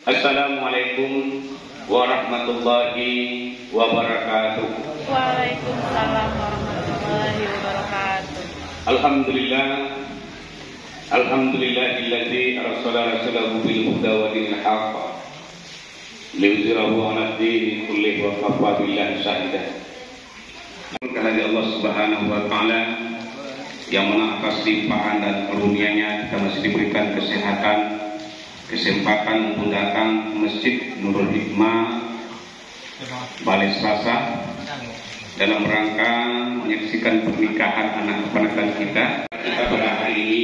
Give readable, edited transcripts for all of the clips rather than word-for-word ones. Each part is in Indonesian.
Assalamualaikum warahmatullahi wabarakatuh. Waalaikumsalam warahmatullahi wabarakatuh. Alhamdulillahilladzi arsala rasulahu bil huda wa dinil haqq liyudhhirahu 'ala ad-dini kullihi wa kafa billahi shahida. Karena Allah Subhanahu wa taala yang mana atas limpahan dan karunia-Nya kita masih diberikan kesehatan, kesempatan untuk datang ke Masjid Nurul Hikmah Balai Selasa dalam rangka menyaksikan pernikahan anak keponakan kita. Kita pada hari ini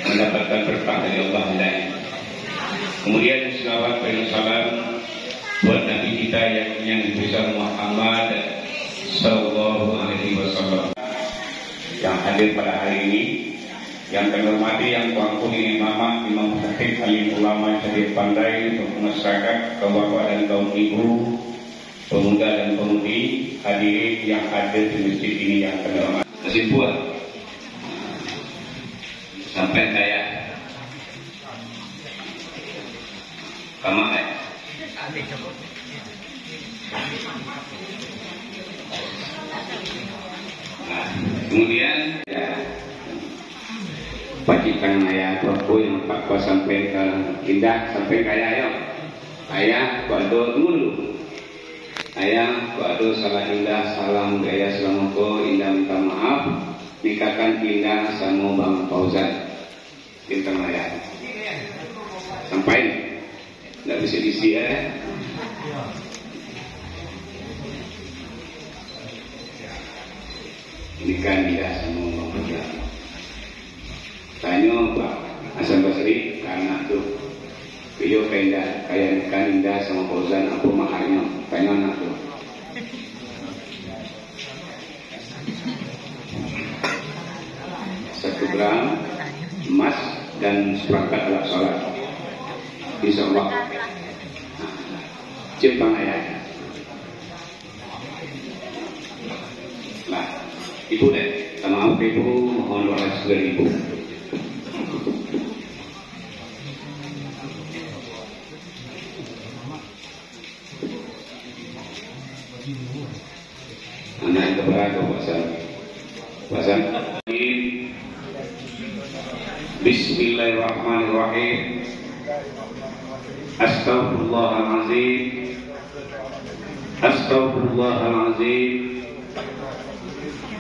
mendapatkan berkah dari Allah Ta'ala. Kemudian selawat dan salam buat Nabi kita yang dibesar Muhammad Sallallahu Alaihi Wasallam yang hadir pada hari ini. Yang kami hormati yang tuanku Imam Khatib Alim Ulama Syarif Pandai, untuk masyarakat, kaum bapak dan kaum ibu, pemuda dan pemudi, hadirin yang hadir di masjid ini yang kami hormati. Masih buat sampai saya kamar nah, kemudian ya pacikan ayah tuaku yang Pak sampai ke Indah, sampai ke ayah kuado dulu ayah kuado salah Indah salam gaya selamuku Indah minta maaf nikahkan Indah sama Bang Fauzan bintang ayah sampai nggak bisa diisi ya. Ini kan Indah sama Bang Fauzan. Tanya Pak Hasan Basri karena tuh video kayak Indah sama Fauzan apa maharnya, tanya anak tuh. Satu gram emas dan seperangkat alat sholat, insya Allah. Cimpang ayah. Nah, ibu deh, sama ibu mohon doa dari ibu. Anak yang keberapa puasa. Bismillahirrahmanirrahim. Astaghfirullahaladzim. Astaghfirullahaladzim.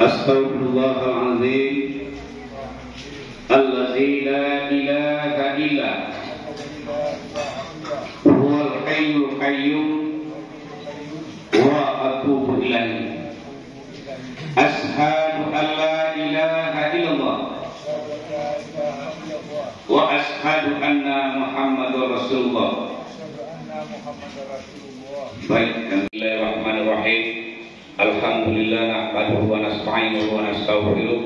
Astaghfirullahaladzim. Allazi la ilaha illa huwal hayyul qayyum wa atubu ilaihi. Ashhadu an la ilaha illallah wa ashhadu anna Muhammadar Rasulullah. Baik, bismillahirrahmanirrahim. Alhamdulillah nahmaduhu wa nasta'inuhu wa nastaghfiruh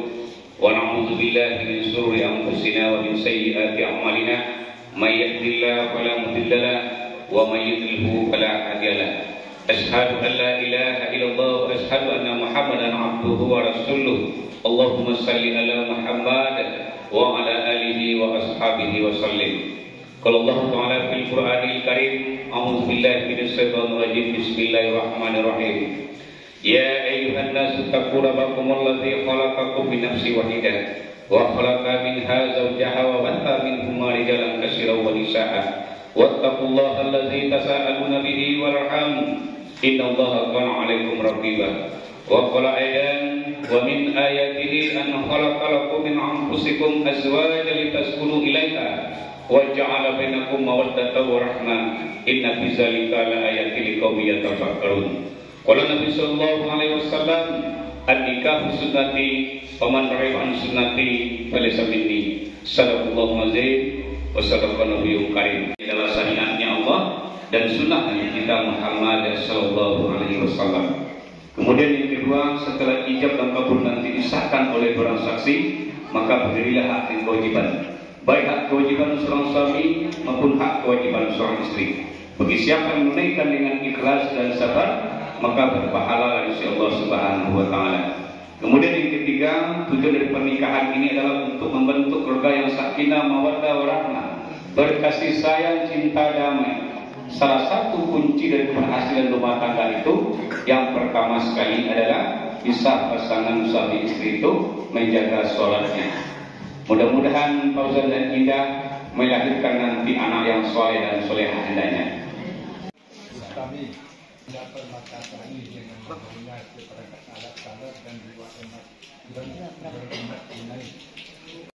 wa na'udzu billahi min shururi anfusina wa min sayyiati a'malina. May yahdihillahu fala mudilla lahu wa may yudlilhu fala hadiya lahu. Ashhadu an la ilaha illallah wa ashhadu anna Muhammadan abduhu wa rasuluh. Allahumma salli ala Muhammad wa ala alihi wa ashabihi wa sallim. Qala Allah Ta'ala fil Qur'anil Karim, a'udzu billahi minasy syaithanir rajim. Bismillahirrahmanirrahim. Ya ayyuhan nasu taqu rabbakum alladzi khalaqakum min nafsin wahidah wa khalaqa minha zawjaha wa batha minhuma rijalan katsiran wa nisaa'a wattaqullaha alladzi tasaaluna bihi wal arham innallaha kana 'alaikum raqiba. Wa qala aidan wa min ayatihi an khalaqa lakum min anfusikum azwajan litaskunu ilaiha wa ja'ala bainakum mawaddatan wa rahmah inna fi dzalika laayatin liqaumin yatafakkarun. Qala Nabi sallallahu alaihi wasallam an-nikahu sunnati faman raghiba an sunnati falaysa minni. Sadaqallahu azim wa sadaqa nabiyyul karim. Adalah syariatnya Allah dan sunnah Nabi kita Muhammad sallallahu alaihi wasallam. Kemudian yang kedua, setelah ijab dan kabul nanti disahkan oleh orang saksi, maka berdirilah hak dan kewajiban, baik hak kewajiban seorang suami maupun hak kewajiban seorang istri. Bagi siapa yang menunaikan dengan ikhlas dan sabar, maka berpahala dari Allah Subhanahu wa taala. Kemudian yang ketiga, tujuan dari pernikahan ini adalah untuk membentuk keluarga yang sakinah, mawaddah, warahmah, berkasih sayang, cinta, damai, salah satu kunci dari keberhasilan rumah tangga itu yang pertama sekali adalah bisa pasangan suami istri itu menjaga sholatnya. Mudah-mudahan Fauzan dan Indah melahirkan nanti anak yang soleh dan solehah hendaknya. Kami dapat mengatakan dengan menghormati kepada alat-alat dan juga umat ini